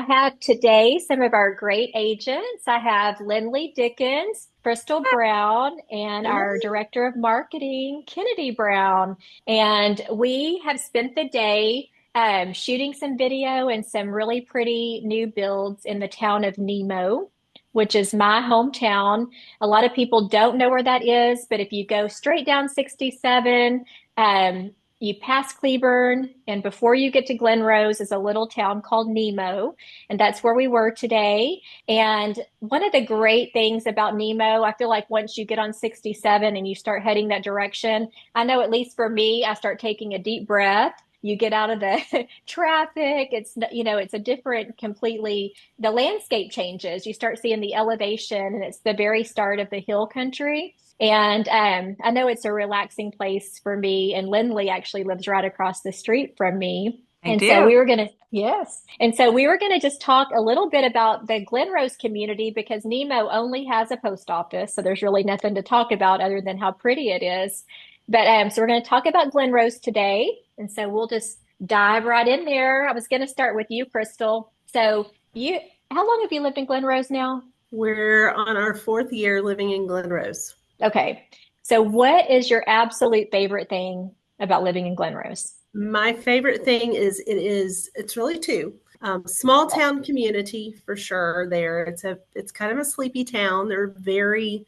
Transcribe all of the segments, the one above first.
have today some of our great agents. I have Lindlee Dickens, Crystal Brown, and our Director of Marketing, Kennedy Brown. And we have spent the day shooting some video and some really pretty new builds in the town of Nemo, which is my hometown. A lot of people don't know where that is, but if you go straight down 67, you pass Cleburne, and before you get to Glen Rose is a little town called Nemo, and that's where we were today. And one of the great things about Nemo, I feel like once you get on 67 and you start heading that direction, I know at least for me, I start taking a deep breath. You get out of the traffic. It's a different, completely, the landscape changes. You start seeing the elevation, and it's the very start of the hill country. And I know it's a relaxing place for me. And Lindley actually lives right across the street from me. I And so do. we were going to, yes. And so we were going to just talk a little bit about the Glen Rose community because Nemo only has a post office. So there's really nothing to talk about other than how pretty it is. But so we're going to talk about Glen Rose today. And so we'll just dive right in there. I was going to start with you, Crystal. So how long have you lived in Glen Rose now? We're on our 4th year living in Glen Rose. Okay. So what is your absolute favorite thing about living in Glen Rose? My favorite thing is it's really two. Small town community for sure there. It's kind of a sleepy town. They're very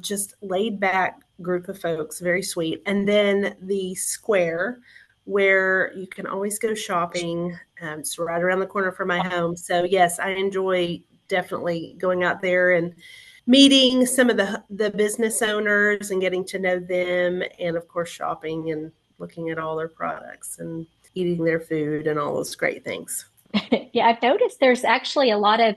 just laid back group of folks, very sweet. And then the square where you can always go shopping. It's right around the corner from my home. So yes, I enjoy definitely going out there and meeting some of the business owners and getting to know them, and of course shopping and looking at all their products and eating their food and all those great things. Yeah, I've noticed there's actually a lot of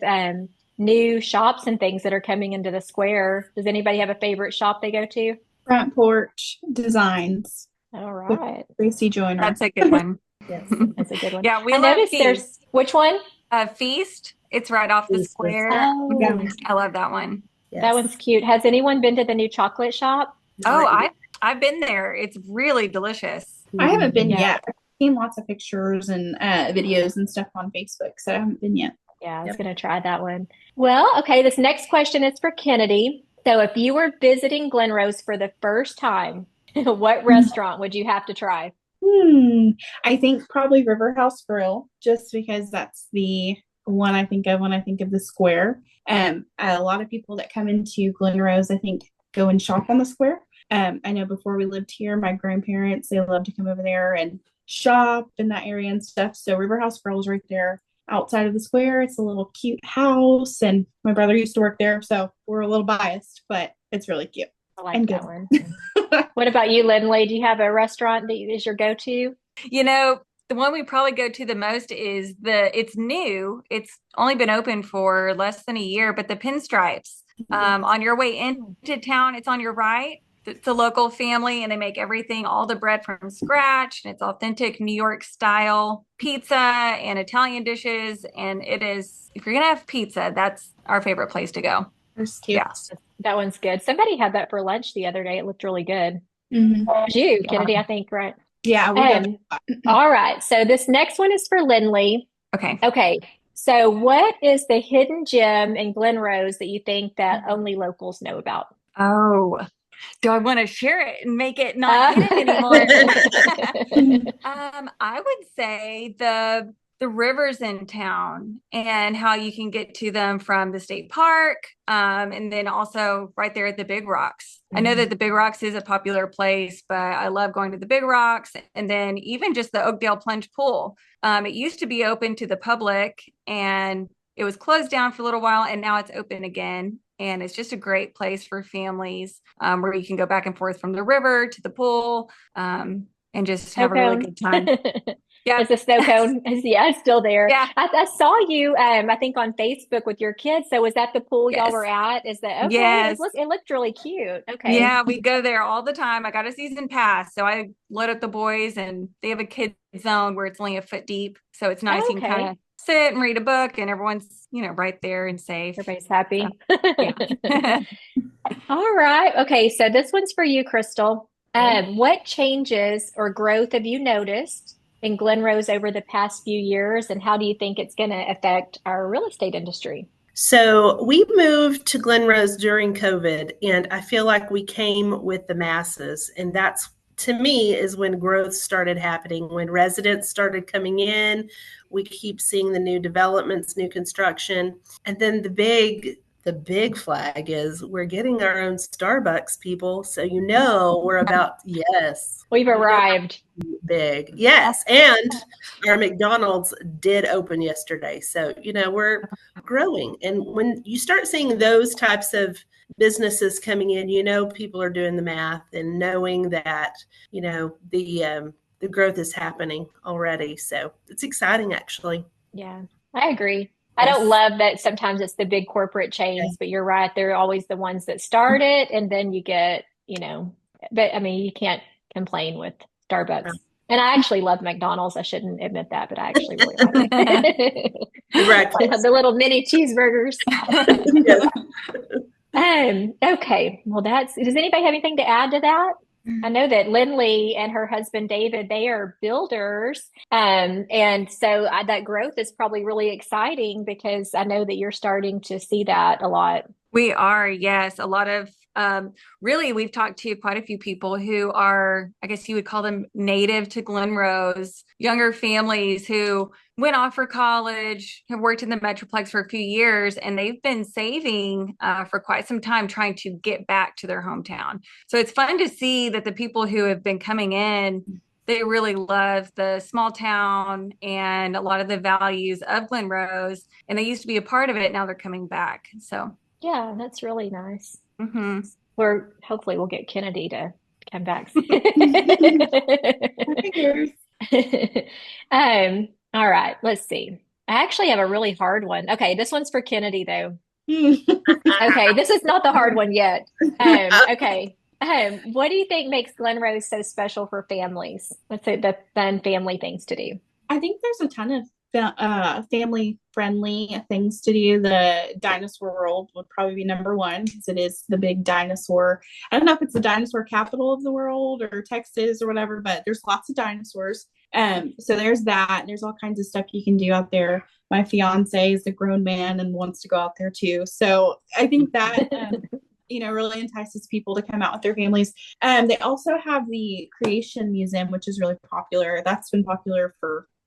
new shops and things that are coming into the square. Does anybody have a favorite shop they go to? Front Porch Designs All with right. Tracy Joyner. That's a good one. Yes. That's a good one. Yeah, we I love noticed there's Feast. which one? Feast. It's right off the Feast, yes. square. Oh, I love that one. Yes. that one's cute. Has anyone been to the new chocolate shop? Oh, Not I've been there. It's really delicious. I haven't been Yeah. yet. I've seen lots of pictures and videos and stuff on Facebook, so I haven't been yet. Yeah, I was Yet. going to try that one. Well, okay, this next question is for Kennedy. So if you were visiting Glen Rose for the first time, what restaurant would you have to try? Hmm. I think probably River House Grill, just because that's the one I think of when I think of the square. A lot of people that come into Glen Rose, I think, go and shop on the square. I know before we lived here, my grandparents, they loved to come over there and shop in that area and stuff. So River House Grill is right there outside of the square. It's a little cute house, and my brother used to work there, so we're a little biased, but it's really cute I like and that good. one. What about you, Lindley? Do you have a restaurant that is your go-to? You know, the one we probably go to the most is it's new. It's only been open for less than a year, but the Pinstripes. On your way into town, it's on your right. It's a local family, and they make everything, all the bread from scratch, and it's authentic New York style pizza and Italian dishes. And it is, if you're gonna have pizza, that's our favorite place to go. It's cute. Yeah. That one's good. Somebody had that for lunch the other day. It looked really good. Mhm. It was you, Kennedy, I think, right? Yeah, we go. All right. So this next one is for Lindley. Okay. Okay. So what is the hidden gem in Glen Rose that you think that only locals know about? Oh, do I want to share it and make it not hidden anymore? I would say the rivers in town and how you can get to them from the state park, and then also right there at the Big Rocks. I know that the Big Rocks is a popular place, but I love going to the Big Rocks, and then even just the Oakdale Plunge Pool. It used to be open to the public, and it was closed down for a little while, and now it's open again. And it's just a great place for families, where you can go back and forth from the river to the pool, and just Snow have a really cone. good time. Yeah. Is the snow cone? Yeah, it's still there. Yeah. I saw you, I think on Facebook with your kids. So was that the pool y'all Yes. were at? Is that okay? Yes. It looked really cute. Okay. Yeah, we go there all the time. I got a season pass, so I load up the boys, and they have a kids zone where it's only a foot deep. So it's nice. You can kind of sit and read a book, and everyone's, right there and safe. Everybody's happy. So, yeah. All right. Okay. So this one's for you, Crystal. What changes or growth have you noticed in Glen Rose over the past few years, and how do you think it's going to affect our real estate industry? So we moved to Glen Rose during COVID, and I feel like we came with the masses. And that's, to me, is when growth started happening, when residents started coming in. We keep seeing the new developments, new construction. And then the big flag is we're getting our own Starbucks, people. So we're about, yes. We've arrived. Big. Yes. And our McDonald's did open yesterday. So, we're growing. And when you start seeing those types of businesses coming in, people are doing the math and knowing that, the growth is happening already. So it's exciting, actually. Yeah, I agree. I Yes. don't love that sometimes it's the big corporate chains, but you're right. They're always the ones that start it. And then you get, but I mean, you can't complain with Starbucks. And I actually love McDonald's. I shouldn't admit that, but I actually really like it. Breakfast. The little mini cheeseburgers. Yes. Okay. Well, does anybody have anything to add to that? I know that Lindlee and her husband David, they are builders. And so that growth is probably really exciting because I know that you're starting to see that a lot. We are, yes. A lot of, really, we've talked to quite a few people who are, I guess you would call them native to Glen Rose, younger families who went off for college, have worked in the Metroplex for a few years, and they've been saving for quite some time trying to get back to their hometown. So it's fun to see that the people who have been coming in, they really love the small town and a lot of the values of Glen Rose, and they used to be a part of it. Now they're coming back. So yeah, that's really nice. Mm-hmm. Hopefully we'll get Kennedy to come back. All right, let's see. I actually have a really hard one. Okay, this one's for Kennedy though. Okay, this is not the hard one yet. Okay. What do you think makes Glen Rose so special for families? What's the fun family things to do? I think there's a ton of family friendly things to do. The dinosaur world would probably be number one because it is the big dinosaur. I don't know if it's the dinosaur capital of the world or Texas or whatever, but there's lots of dinosaurs. So there's that. There's all kinds of stuff you can do out there. My fiance is a grown man and wants to go out there too. So I think that really entices people to come out with their families. They also have the Creation Museum, which is really popular. That's been popular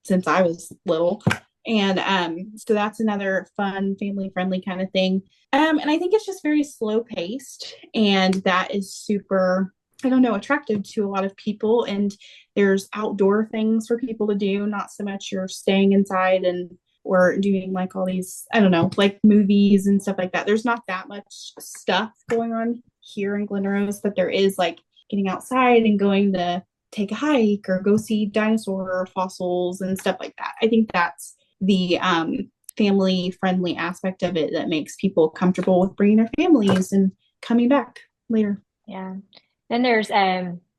since I was little. And so that's another fun, family-friendly kind of thing. And I think it's just very slow-paced, and that is super, attractive to a lot of people. And there's outdoor things for people to do, not so much you're staying inside or doing like all these, like movies and stuff like that. There's not that much stuff going on here in Glen Rose, but there is like getting outside and going to take a hike or go see dinosaur fossils and stuff like that. I think that's the family friendly aspect of it that makes people comfortable with bringing their families and coming back later. Yeah. Then there's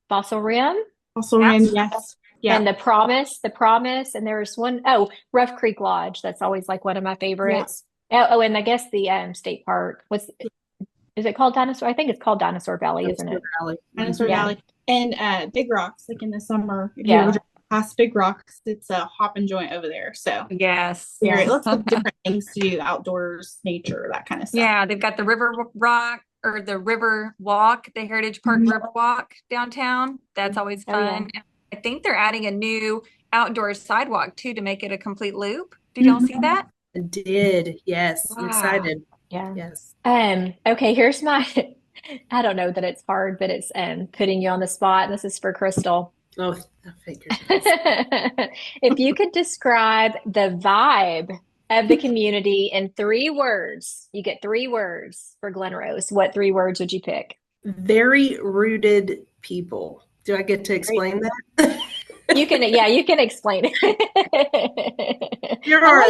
Fossil Rim. Fossil Rim, yes. Yeah. And the Promise, and there's Rough Creek Lodge. That's always like one of my favorites. Yeah. And I guess the state park. Is it called Dinosaur? I think it's called Dinosaur Valley, isn't it? Dinosaur Valley. And Big Rocks, like in the summer. If you ever past Big Rocks, it's a hop and joint over there. So yes. Lots of different things to do, outdoors, nature, that kind of stuff. Yeah, they've got the River Rock or the River Walk, the Heritage Park River Walk downtown. That's always fun. Yeah. I think they're adding a new outdoor sidewalk too to make it a complete loop. Did y'all see that? I did. Yes. Wow. I'm excited. Yeah. Yes. Okay, here's my I don't know that it's hard, but it's putting you on the spot. This is for Crystal. Oh, I figured. If you could describe the vibe of the community in 3 words, you get 3 words for Glen Rose. What 3 words would you pick? Very rooted people. Do I get to explain that? You can explain it. There are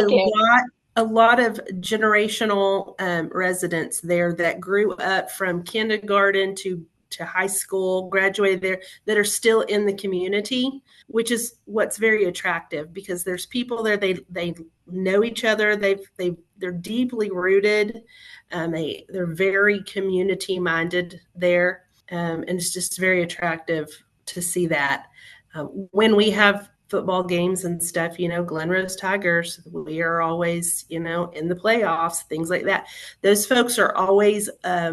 a lot of generational residents there that grew up from kindergarten to high school, graduated there, that are still in the community, which is what's very attractive because there's people there, they know each other, they're deeply rooted, they're very community minded there, and it's just very attractive to see that. When we have football games and stuff, Glen Rose Tigers, we are always, in the playoffs, things like that. Those folks are always a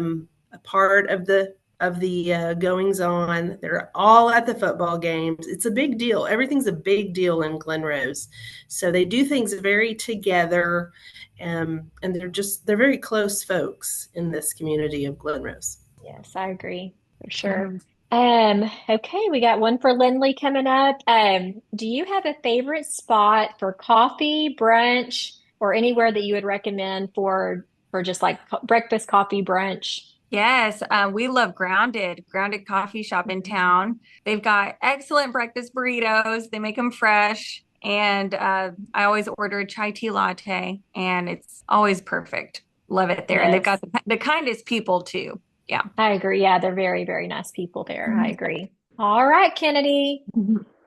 part of the goings on. They're all at the football games. It's a big deal. Everything's a big deal in Glen Rose. So they do things very together, and they're very close folks in this community of Glen Rose. Yes, I agree for sure. Okay, we got one for Lindlee coming up. Do you have a favorite spot for coffee, brunch, or anywhere that you would recommend for just like breakfast, coffee, brunch? Yes, we love Grounded Coffee Shop in town. They've got excellent breakfast burritos. They make them fresh. And I always order a chai tea latte, and it's always perfect. Love it there. And they've got Yes, the kindest people too. Yeah. I agree. Yeah, they're very, very nice people there. I agree. All right, Kennedy.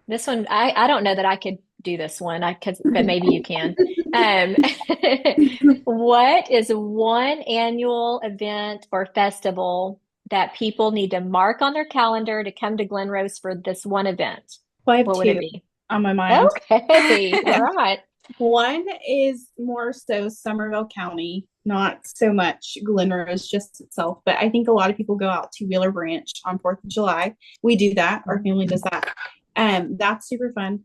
This one, I don't know that I could do this one, but maybe you can. Um, what is one annual event or festival that people need to mark on their calendar to come to Glen Rose for this one event? Well, I have What would it two be? on my mind. Okay, all right. One is more so Somerville County, not so much Glen Rose just itself, but I think a lot of people go out to Wheeler Branch on 4th of July. We do that. Our family does that. That's super fun.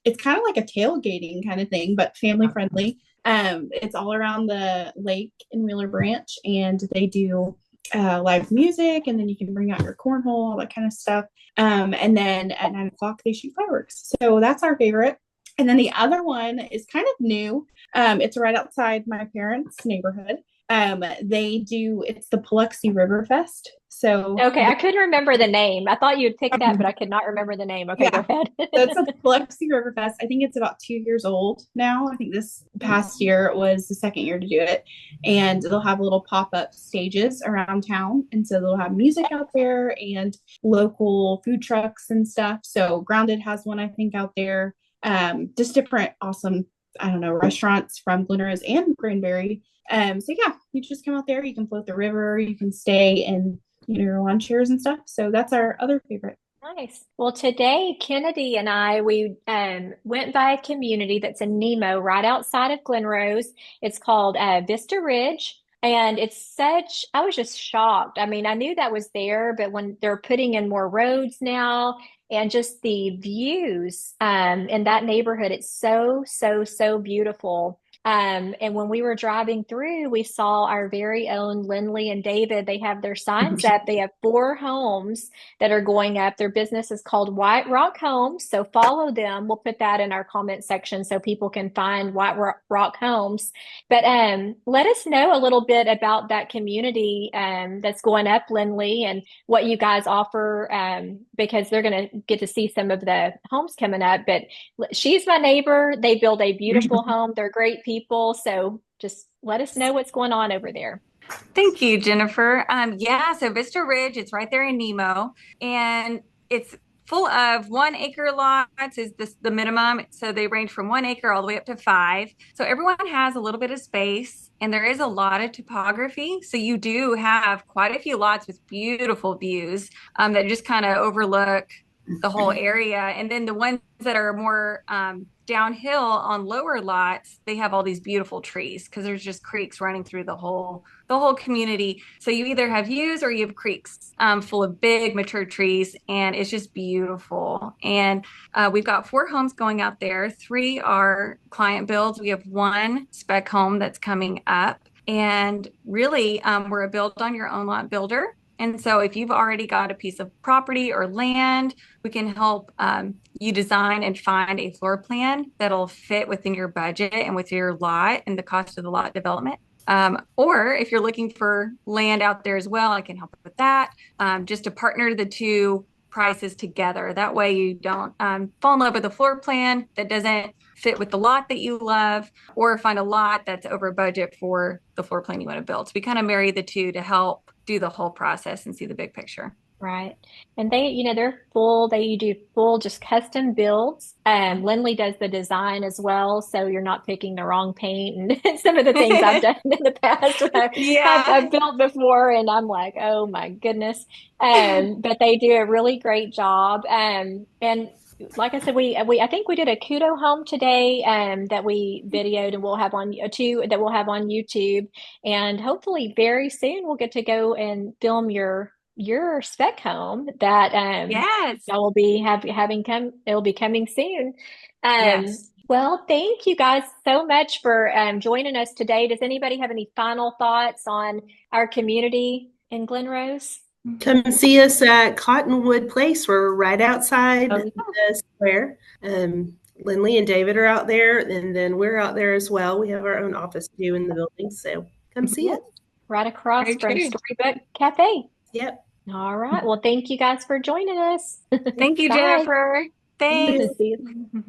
It's kind of like a tailgating kind of thing, but family friendly. It's all around the lake in Wheeler Branch, and they do live music, and then you can bring out your cornhole, all that kind of stuff. And then at 9 o'clock, they shoot fireworks. So that's our favorite. And then the other one is kind of new. It's right outside my parents' neighborhood. It's the Paluxy River Fest. So Okay, I couldn't remember the name. I thought you'd pick that, but I could not remember the name. Okay, go yeah, ahead. that's a Biloxi River Fest. I think it's about 2 years old now. I think this past year was the second year to do it. And they'll have little pop-up stages around town. And so they'll have music out there and local food trucks and stuff. So Grounded has one, I think, out there. Just different awesome, I don't know, restaurants from Glen Rose and Granbury. So yeah, you just come out there, you can float the river, you can stay and your lawn chairs and stuff. So that's our other favorite. Nice. Well, today, Kennedy and we went by a community that's in Nemo, right outside of Glen Rose. It's called Vista Ridge. And I was just shocked. I mean, I knew that was there, but when they're putting in more roads now and just the views in that neighborhood, it's so, so, so beautiful. And when we were driving through, we saw our very own Lindlee and David. They have their signs up. They have 4 homes that are going up. Their business is called White Rock Homes. So follow them. We'll put that in our comment section so people can find White Rock Homes. But let us know a little bit about that community that's going up, Lindlee, and what you guys offer because they're going to get to see some of the homes coming up. But she's my neighbor. They build a beautiful home. They're great people. So just let us know what's going on over there. Thank you, Jennifer. Yeah, so Vista Ridge, it's right there in Nemo, and it's full of 1 acre lots is the minimum. So they range from 1 acre all the way up to 5. So everyone has a little bit of space, and there is a lot of topography. So you do have quite a few lots with beautiful views that just kind of overlook the whole area. And then the ones that are more downhill on lower lots, they have all these beautiful trees because there's just creeks running through the whole community. So you either have views or you have creeks full of big mature trees, and it's just beautiful. And we've got 4 homes going out there. 3 are client builds. We have 1 spec home that's coming up. And really, we're a build on your own lot builder. And so if you've already got a piece of property or land, we can help you design and find a floor plan that'll fit within your budget and with your lot and the cost of the lot development. Or if you're looking for land out there as well, I can help with that. Just to partner the two prices together. That way you don't fall in love with a floor plan that doesn't fit with the lot that you love, or find a lot that's over budget for the floor plan you want to build. So we kind of marry the two to help do the whole process and see the big picture. Right. And they do full just custom builds. Lindlee does the design as well. So you're not picking the wrong paint and some of the things I've done in the past when I've built before and I'm like, oh my goodness. But they do a really great job. And like I said, we I think we did a Couto home today that we videoed and we'll have on two that we'll have on YouTube. And hopefully very soon we'll get to go and film your spec home that Yes. y'all will be having come it'll be coming soon. Yes. Well, thank you guys so much for joining us today. Does anybody have any final thoughts on our community in Glen Rose? Come see us at Cottonwood Place. We're right outside Oh, yeah. the square. Lindlee and David are out there, and then we're out there as well. We have our own office too in the building, so come see Yeah. us. Right across Very from true. Storybook Cafe. Yep. All right. Well, thank you guys for joining us. Thank you, Bye. Jennifer. Thanks. See you.